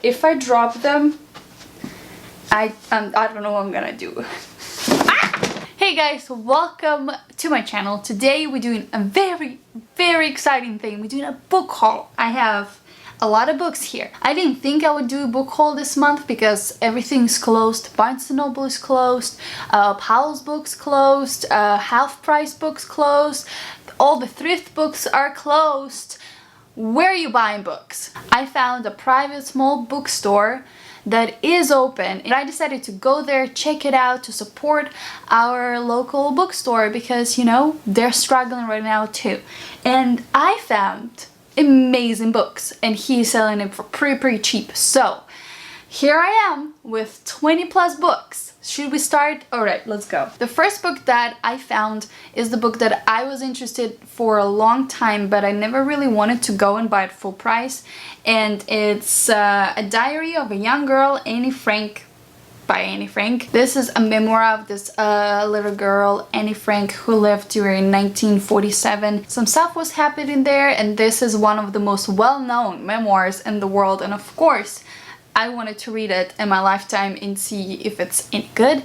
If I drop them, I don't know what I'm gonna do. Hey guys, welcome to my channel. Today we're doing a very exciting thing. We're doing a book haul. I have a lot of books here. I didn't think I would do a book haul this month because everything's closed. Barnes & Noble is closed, Powell's Books closed, Half Price Books closed, all the thrift books are closed. Where are you buying books? I found a private small bookstore that is open and I decided to go there, check it out, to support our local bookstore because, you know, they're struggling right now too. And I found amazing books and he's selling it for pretty cheap. So here I am with 20 plus books. Should we start? Alright, let's go. The first book that I found is the book that I was interested for a long time, but I never really wanted to go and buy it full price. And it's a diary of a young girl, Annie Frank, by Annie Frank. This is a memoir of this little girl, Annie Frank, who lived during 1947. Some stuff was happening there, and this is one of the most well-known memoirs in the world. And of course, I wanted to read it in my lifetime and see if it's any good.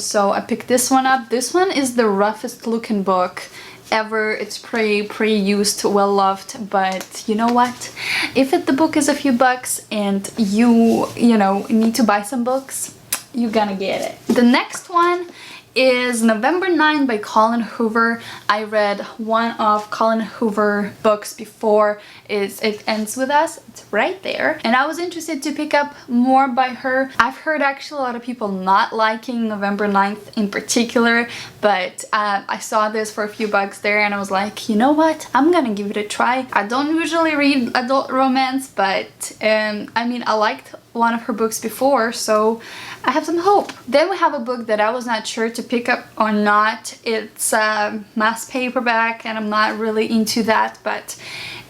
So I picked this one up. This one is the roughest looking book ever. It's pretty used, well loved, but you know what? If the book is a few bucks and you know, need to buy some books, you're gonna get it. The next one is November 9 by Colin Hoover. I read one of Colin Hoover books before. It Ends With Us. It's right there. And I was interested to pick up more by her. I've heard actually a lot of people not liking November 9th in particular, but I saw this for a few bucks there and I was like, you know what? I'm gonna give it a try. I don't usually read adult romance, but I mean, I liked one of her books before, so I have some hope. Then we have a book that I was not sure to pick up or not. It's mass paperback and I'm not really into that, but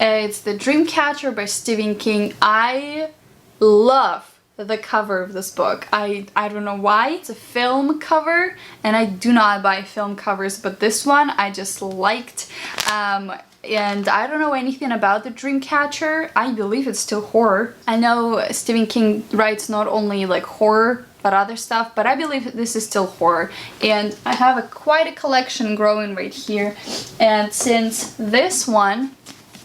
it's the Dreamcatcher by Stephen King. I love the cover of this book. I don't know why. It's a film cover and I do not buy film covers, but this one I just liked. And I don't know anything about the Dreamcatcher. I believe it's still horror. I know Stephen King writes not only like horror but other stuff, but I believe this is still horror. And I have quite a collection growing right here. And since this one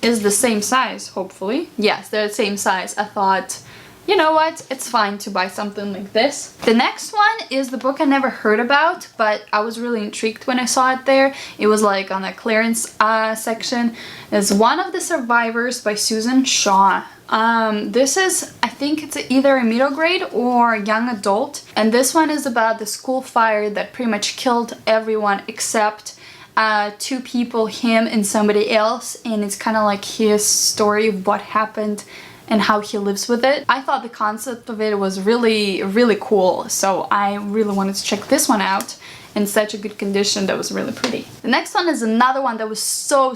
is the same size, hopefully, yes, they're the same size, I thought, you know what, it's fine to buy something like this. The next one is the book I never heard about, but I was really intrigued when I saw it there. It was like on a clearance section. It's One of the Survivors by Susan Shaw. This is, I think it's either a middle grade or young adult, and this one is about the school fire that pretty much killed everyone except two people, him and somebody else, and it's kind of like his story of what happened and how he lives with it. I thought the concept of it was really cool, so I really wanted to check this one out in such a good condition. That was really pretty. The next one is another one that was so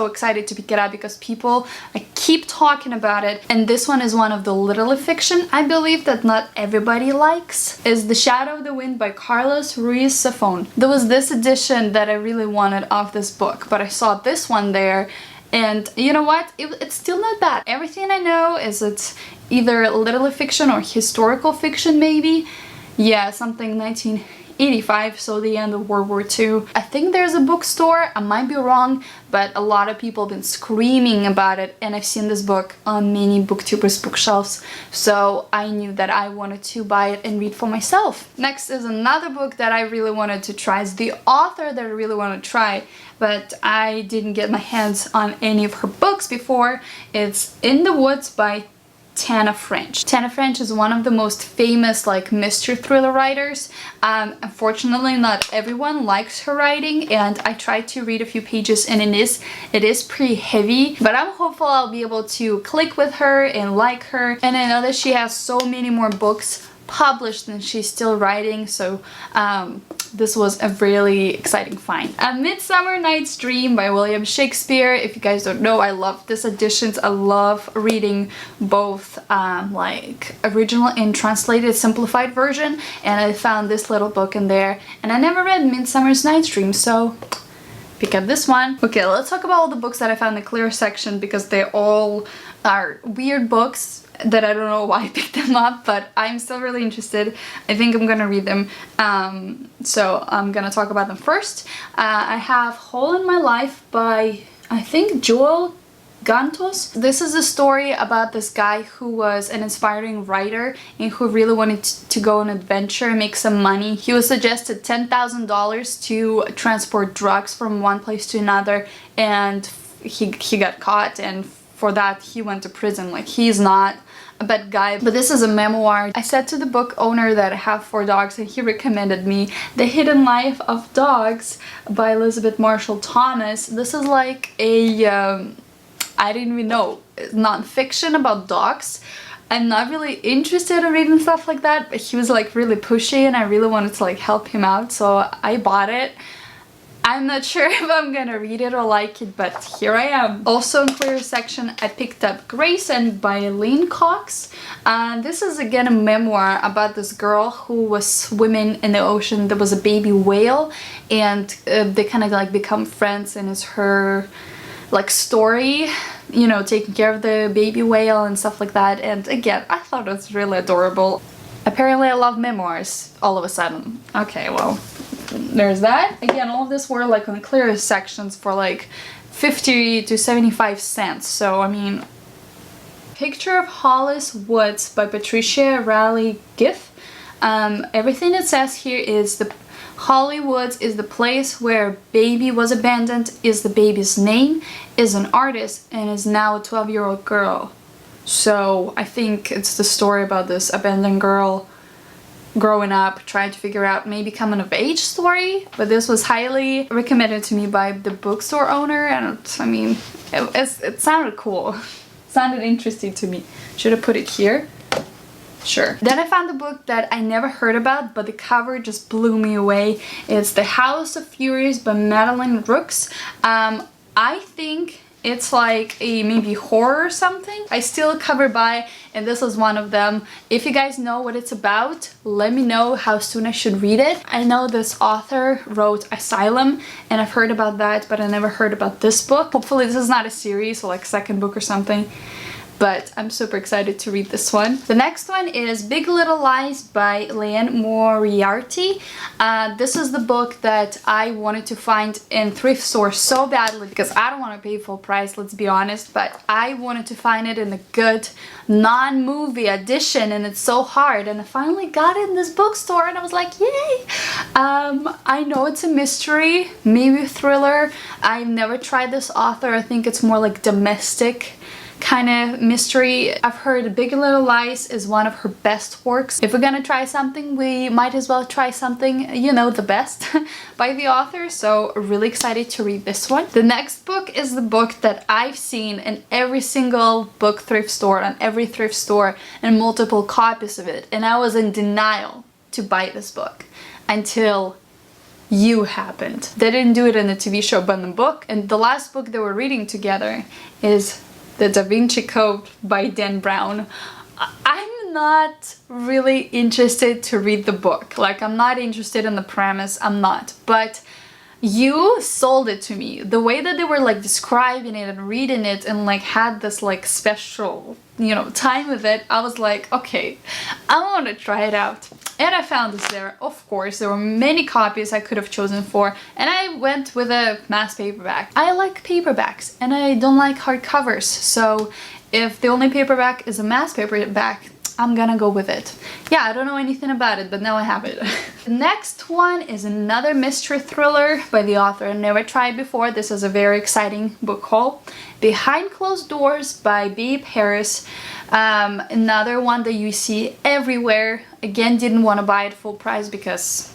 excited to pick it up because people keep talking about it, and this one is one of the literary fiction I believe that not everybody likes. Is The Shadow of the Wind by Carlos Ruiz Zafon. There was this edition that I really wanted of this book, but I saw this one there. And you know what? It's still not bad. Everything I know is it's either literary fiction or historical fiction maybe. Yeah, something 1985, so the end of World War II. I think there's a bookstore, I might be wrong, but a lot of people have been screaming about it and I've seen this book on many booktubers' bookshelves, so I knew that I wanted to buy it and read for myself. Next is another book that I really wanted to try. It's the author that I really want to try, but I didn't get my hands on any of her books before. It's In the Woods by Tana French. Tana French is one of the most famous like mystery thriller writers. Unfortunately, not everyone likes her writing, and I tried to read a few pages and it is pretty heavy, but I'm hopeful I'll be able to click with her and like her. And I know that she has so many more books published and she's still writing, so this was a really exciting find. A Midsummer Night's Dream by William Shakespeare. If you guys don't know, I love these editions. I love reading both like original and translated simplified version, and I found this little book in there, and I never read Midsummer's Night's Dream, so pick up this one. Okay, let's talk about all the books that I found in the clear section because they're all are weird books that I don't know why I picked them up, but I'm still really interested. I think I'm gonna read them. So I'm gonna talk about them first. I have Hole in My Life by, I think, Joel Gantos. This is a story about this guy who was an inspiring writer and who really wanted to go on an adventure and make some money. He was suggested $10,000 to transport drugs from one place to another, and he got caught, and for that he went to prison. Like, he's not a bad guy, but this is a memoir. I said to the book owner that I have 4 dogs, and he recommended me The Hidden Life of Dogs by Elizabeth Marshall Thomas. This is like a I didn't even know, non-fiction about dogs. I'm not really interested in reading stuff like that, but he was like really pushy and I really wanted to like help him out, so I bought it. I'm not sure if I'm gonna read it or like it, but here I am. Also in clear section, I picked up Grayson by Elaine Cox. This is again a memoir about this girl who was swimming in the ocean. There was a baby whale, and they kind of like become friends, and it's her like story, you know, taking care of the baby whale and stuff like that. And again, I thought it was really adorable. Apparently I love memoirs all of a sudden. Okay, well, there's that. Again, all of this were like on the clearest sections for like 50 to 75 cents. So I mean, Picture of Hollis Woods by Patricia Riley Giff. Everything it says here is the Hollywoods is the place where baby was abandoned, is the baby's name, is an artist, and is now a 12-year-old girl. So I think it's the story about this abandoned girl growing up, trying to figure out maybe coming of age story. But this was highly recommended to me by the bookstore owner, and I mean, it sounded cool. It sounded interesting to me. Should I put it here? Sure. Then I found a book that I never heard about, but the cover just blew me away. It's The House of Furies by Madeline Rooks. I think it's like a maybe horror or something. I steal a cover by, and this is one of them. If you guys know what it's about, let me know how soon I should read it. I know this author wrote Asylum, and I've heard about that, but I never heard about this book. Hopefully this is not a series, or like second book or something. But I'm super excited to read this one. The next one is Big Little Lies by Leanne Moriarty. This is the book that I wanted to find in thrift stores so badly because I don't want to pay full price, let's be honest, but I wanted to find it in a good non-movie edition, and it's so hard, and I finally got it in this bookstore and I was like, yay! I know it's a mystery, maybe a thriller. I've never tried this author. I think it's more like domestic kind of mystery. I've heard Big Little Lies is one of her best works. If we're gonna try something, we might as well try something, you know, the best by the author, so really excited to read this one. The next book is the book that I've seen in every single book thrift store, on every thrift store, and multiple copies of it, and I was in denial to buy this book until you happened. They didn't do it in the TV show, but in the book. And the last book they were reading together is The Da Vinci Code by Dan Brown. I'm not really interested to read the book. Like, I'm not interested in the premise, I'm not. But you sold it to me. The way that they were like describing it and reading it and like had this like special, you know, time with it, I was like, okay, I want to try it out. And I found this there. Of course, there were many copies I could have chosen for, and I went with a mass paperback. I like paperbacks, and I don't like hardcovers, so if the only paperback is a mass paperback, I'm gonna go with it. Yeah, I don't know anything about it, but now I have it. The next one is another mystery thriller by the author I never tried before. This is a very exciting book haul. Behind Closed Doors by Babe Harris. Another one that you see everywhere. Again, didn't want to buy it full price because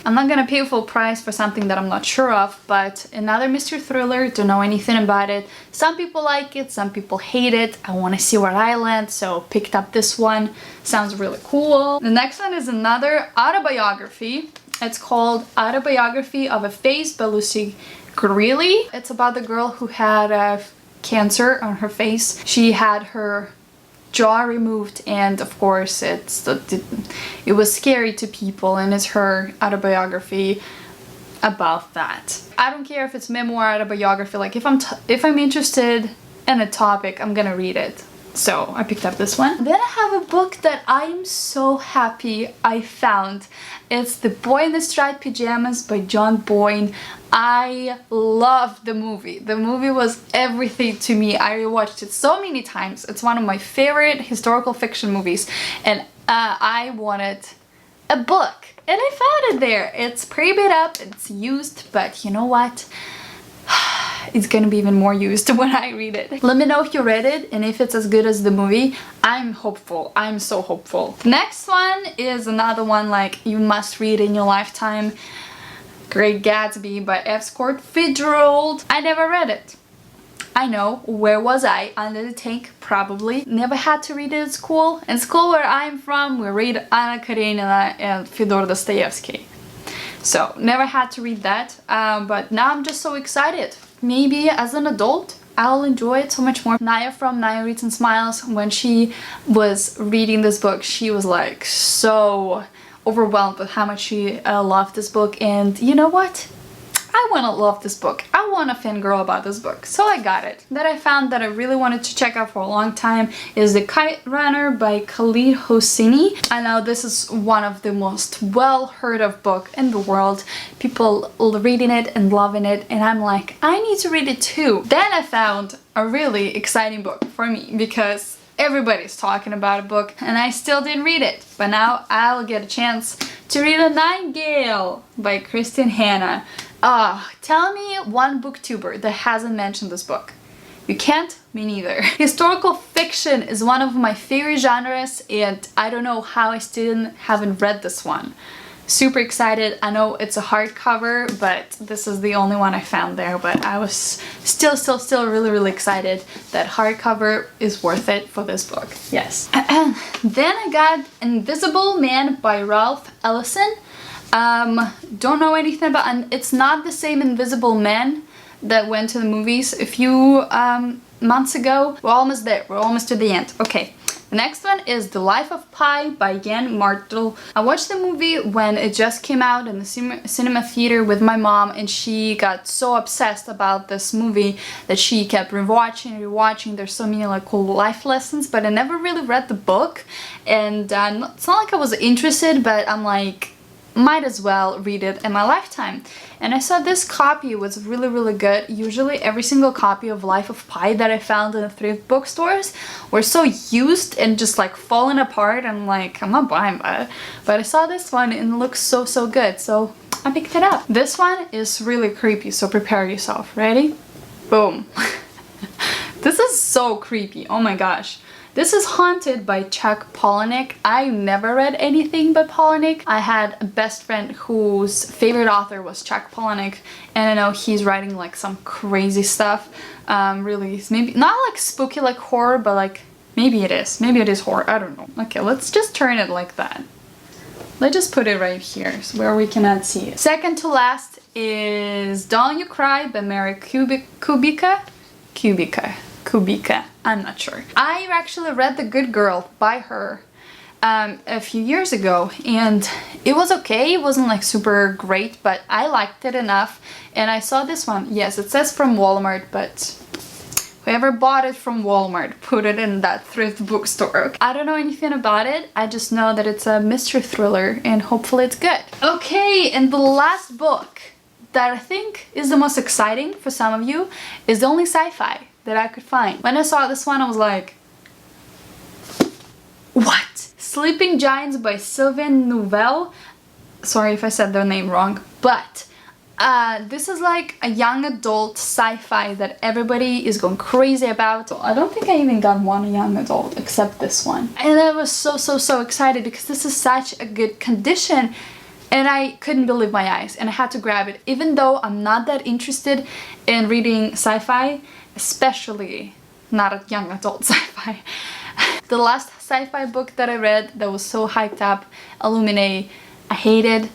I'm not gonna pay full price for something that I'm not sure of, but another mystery thriller, don't know anything about it. Some people like it, some people hate it. I want to see where I land, so picked up this one. Sounds really cool. The next one is another autobiography. It's called Autobiography of a Face by Lucy Greeley. It's about the girl who had cancer on her face. She had her jaw removed, and of course it was scary to people, and it's her autobiography about that. I don't care if it's memoir, autobiography. Like, if I'm interested and a topic, I'm gonna read it. So I picked up this one. Then I have a book that I'm so happy I found. It's The Boy in the Striped Pyjamas by John Boyne. I love the movie. The movie was everything to me. I rewatched it so many times. It's one of my favorite historical fiction movies, and I wanted a book, and I found it there. It's pretty beat up, it's used, but you know what? It's gonna be even more used when I read it. Let me know if you read it and if it's as good as the movie. I'm hopeful. I'm so hopeful. Next one is another one like you must read in your lifetime. Great Gatsby by F. Scott Fitzgerald. I never read it. I know, where was I? Under the tank, probably. Never had to read it at school. In school where I'm from, we read Anna Karenina and Fyodor Dostoevsky. So, never had to read that, but now I'm just so excited. Maybe as an adult, I'll enjoy it so much more. Naya from Naya Reads and Smiles, when she was reading this book, she was like so overwhelmed with how much she loved this book, and you know what? I want to love this book. I want to fangirl about this book. So I got it. That I found that I really wanted to check out for a long time is The Kite Runner by Khaled Hosseini. I know this is one of the most well heard of book in the world. People reading it and loving it, and I'm like, I need to read it too. Then I found a really exciting book for me because everybody's talking about a book and I still didn't read it. But now I'll get a chance to read A Nightingale by Christine Hanna. Tell me one booktuber that hasn't mentioned this book. You can't? Me neither. Historical fiction is one of my favorite genres, and I don't know how I still haven't read this one. Super excited. I know it's a hardcover, but this is the only one I found there, but I was still really excited that hardcover is worth it for this book. Yes. Then I got Invisible Man by Ralph Ellison. Don't know anything about, and it's not the same Invisible Man that went to the movies a few months ago. We're almost there. We're almost to the end. Okay. The next one is The Life of Pi by Yann Martel. I watched the movie when it just came out in the cinema theater with my mom, and she got so obsessed about this movie that she kept rewatching. There's so many like cool life lessons, but I never really read the book, and it's not like I was interested, but I'm like, might as well read it in my lifetime. And I saw this copy was really good. Usually every single copy of Life of Pi that I found in the thrift bookstores were so used and just like falling apart, and like, I'm not buying that. But I saw this one and it looks so good, so I picked it up. This one is really creepy, so prepare yourself. Ready? Boom. This is so creepy, oh my gosh. This is Haunted by Chuck Palahniuk. I never read anything by Palahniuk. I had a best friend whose favorite author was Chuck Palahniuk, and I know he's writing like some crazy stuff. Really, maybe not like spooky like horror, but like maybe it is. Maybe it is horror. I don't know. Okay, let's just turn it like that. Let's just put it right here so where we cannot see it. Second to last is Don't You Cry by Mary Kubica. I'm not sure. I actually read The Good Girl by her a few years ago, and it was okay. It wasn't like super great, but I liked it enough, and I saw this one. Yes, it says from Walmart, but whoever bought it from Walmart put it in that thrift bookstore. I don't know anything about it. I just know that it's a mystery thriller, and hopefully it's good. Okay, and the last book that I think is the most exciting for some of you is the only sci-fi that I could find. When I saw this one, I was like, what? Sleeping Giants by Sylvain Nouvelle. Sorry if I said their name wrong, but this is like a young adult sci-fi that everybody is going crazy about. So I don't think I even got one young adult except this one. And I was so excited because this is such a good condition, and I couldn't believe my eyes, and I had to grab it, even though I'm not that interested in reading sci-fi, especially not a young adult sci-fi. The last sci-fi book that I read that was so hyped up, Illuminae, I hated.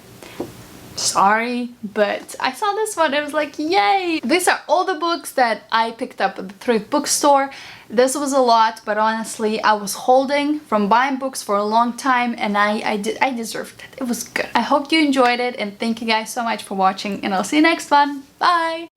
Sorry, but I saw this one and I was like, yay! These are all the books that I picked up at the thrift bookstore. This was a lot, but honestly, I was holding from buying books for a long time, and I deserved it. It was good. I hope you enjoyed it, and thank you guys so much for watching, and I'll see you next one. Bye!